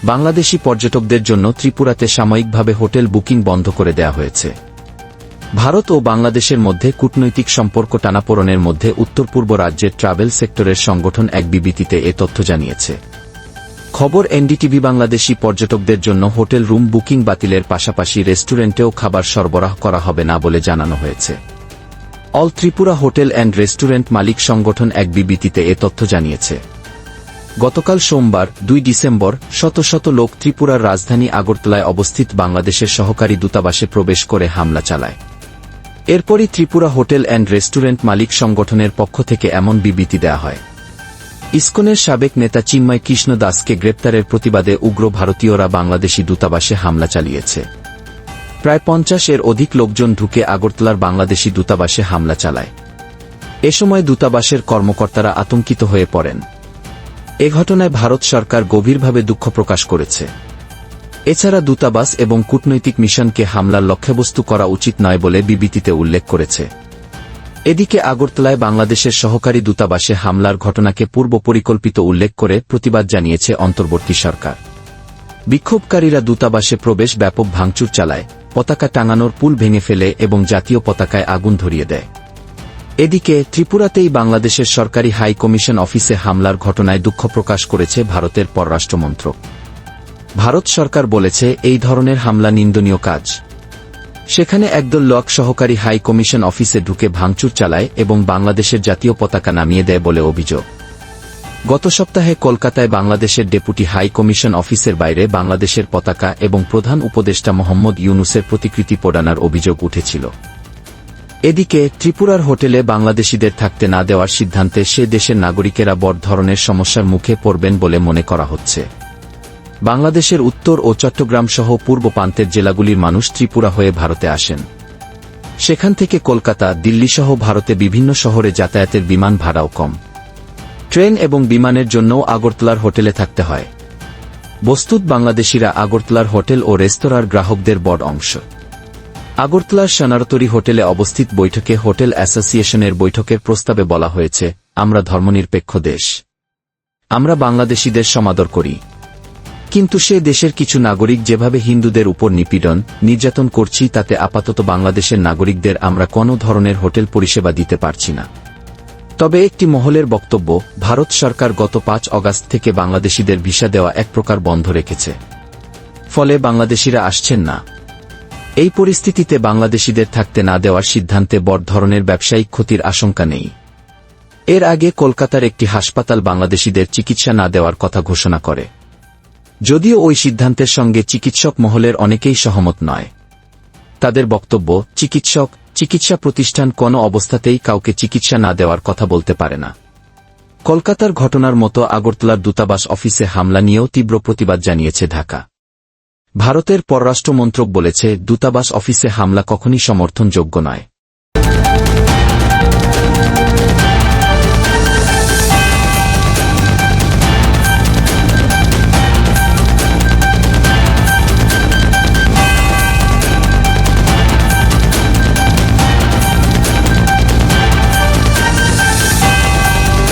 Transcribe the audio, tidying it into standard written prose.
বাংলাদেশি পর্যটকদের জন্য ত্রিপুরাতে সাময়িকভাবে হোটেল বুকিং বন্ধ করে দেয়া হয়েছে। ভারত ও বাংলাদেশের মধ্যে কূটনৈতিক সম্পর্ক টানাপোড়েনের মধ্যে উত্তর পূর্ব রাজ্যের ট্রাভেল সেক্টরের সংগঠন এক বিবৃতিতে এ তথ্য জানিয়েছে। খবর এনডিটিভি বাংলাদেশি পর্যটকদের জন্য হোটেল রুম বুকিং বাতিলের পাশাপাশি রেস্টুরেন্টেও খাবার সরবরাহ করা হবে না বলে জানানো হয়েছে। All Tripura hotel and restaurant মালিক সংগঠন এক বিবৃতিতে এ তথ্য জানিয়েছে। গতকাল সোমবার 2 ডিসেম্বর শত শত লোক ত্রিপুরার রাজধানী আগরতলায় অবস্থিত বাংলাদেশের সহকারী দূতাবাসে প্রবেশ করে হামলা চালায়। এরপরই ত্রিপুরা হোটেল অ্যান্ড রেস্টুরেন্ট মালিক সংগঠনের পক্ষ থেকে এমন বিবৃতি দেয়া হয়। ইসকনের সাবেক নেতা চিন্ময় কৃষ্ণ দাসকে গ্রেপ্তারের প্রতিবাদে উগ্র ভারতীয়রা বাংলাদেশি দূতাবাসে হামলা চালিয়েছে। প্রায় 50-এর অধিক লোকজন ঢুকে আগরতলার বাংলাদেশি দূতাবাসে হামলা চালায়। এ সময় দূতাবাসের কর্মকর্তারা আতঙ্কিত হয়ে পড়েন। এ ঘটনায় ভারত সরকার গভীরভাবে দুঃখ প্রকাশ করেছে। এছাড়া দূতাবাস এবং কূটনৈতিক মিশনকে হামলার লক্ষ্যবস্তু করা উচিত নয় বলে বিবৃতিতে উল্লেখ করেছে। এদিকে আগরতলায় বাংলাদেশের সহকারী দূতাবাসে হামলার ঘটনাকে পূর্ব পরিকল্পিত উল্লেখ করে প্রতিবাদ জানিয়েছে অন্তর্বর্তী সরকার। বিক্ষোভকারীরা দূতাবাসে প্রবেশ ব্যাপক ভাঙচুর চালায়, পতাকা টাঙানোর পুল ভেঙে ফেলে এবং জাতীয় পতাকায় আগুন ধরিয়ে দেয়। এদিকে ত্রিপুরাতেই বাংলাদেশের সরকারি হাই কমিশন অফিসে হামলার ঘটনায় দুঃখ প্রকাশ করেছে ভারতের পররাষ্ট্র মন্ত্রক। ভারত সরকার বলেছে এই ধরনের হামলা নিন্দনীয় কাজ। সেখানে একদল লোক সহকারী হাই কমিশন অফিসে ঢুকে ভাঙচুর চালায় এবং বাংলাদেশের জাতীয় পতাকা নামিয়ে দেয় বলে অভিযোগ। গত সপ্তাহে কলকাতায় বাংলাদেশের ডেপুটি হাই কমিশন অফিসের বাইরে বাংলাদেশের পতাকা এবং প্রধান উপদেষ্টা মোহাম্মদ ইউনূসের প্রতিকৃতি পোড়ানোর অভিযোগ উঠেছিল। এদিকে ত্রিপুরার হোটেলে বাংলাদেশিদের থাকতে না দেওয়ার সিদ্ধান্তে সে দেশের নাগরিকেরা বড় ধরনের সমস্যার মুখে পড়বেন বলে মনে করা হচ্ছে। বাংলাদেশের উত্তর ও চট্টগ্রাম সহ পূর্ব প্রান্তের জেলাগুলির মানুষ ত্রিপুরা হয়ে ভারতে আসেন। সেখান থেকে কলকাতা, দিল্লি সহ ভারতে বিভিন্ন শহরে যাতায়াতের বিমান ভাড়াও কম। ট্রেন এবং বিমানের জন্যও আগরতলার হোটেলে থাকতে হয়। বস্তুত বাংলাদেশিরা আগরতলার হোটেল ও রেস্তোরাঁর গ্রাহকদের বড় অংশ। আগরতলার সোনারতরী হোটেলে অবস্থিত বৈঠকে হোটেল অ্যাসোসিয়েশনের বৈঠকের প্রস্তাবে বলা হয়েছে, আমরা ধর্মনিরপেক্ষ দেশ। আমরা বাংলাদেশিদের সমাদর করি। কিন্তু সে দেশের কিছু নাগরিক যেভাবে হিন্দুদের উপর নিপীড়ন, নির্যাতন করছি তাতে আপাতত বাংলাদেশের নাগরিকদের আমরা কোনো ধরনের হোটেল পরিষেবা দিতে পারছি না। তবে একটি মহলের বক্তব্য, ভারত সরকার গত 5 অগাস্ট থেকে বাংলাদেশিদের ভিসা দেওয়া এক প্রকার বন্ধ রেখেছে। ফলে বাংলাদেশিরা আসছেন না। এই পরিস্থিতিতে বাংলাদেশিদের থাকতে না দেওয়ার সিদ্ধান্তে বড় ধরনের ব্যবসায়িক ক্ষতির আশঙ্কা নেই। এর আগে কলকাতার একটি হাসপাতাল বাংলাদেশিদের চিকিৎসা না দেওয়ার কথা ঘোষণা করে। যদিও ওই সিদ্ধান্তের সঙ্গে চিকিৎসক মহলের অনেকেই সহমত নয়। তাদের বক্তব্য, চিকিৎসা প্রতিষ্ঠান কোনো অবস্থাতেই কাউকে চিকিৎসা না দেওয়ার কথা বলতে পারে না। কলকাতার ঘটনার মতো আগরতলার দূতাবাস অফিসে হামলা নিয়েও তীব্র প্রতিবাদ জানিয়েছে ঢাকা। ভারতের পররাষ্ট্র মন্ত্রক বলেছে, দূতাবাস অফিসে হামলা কখনই সমর্থনযোগ্য নয়।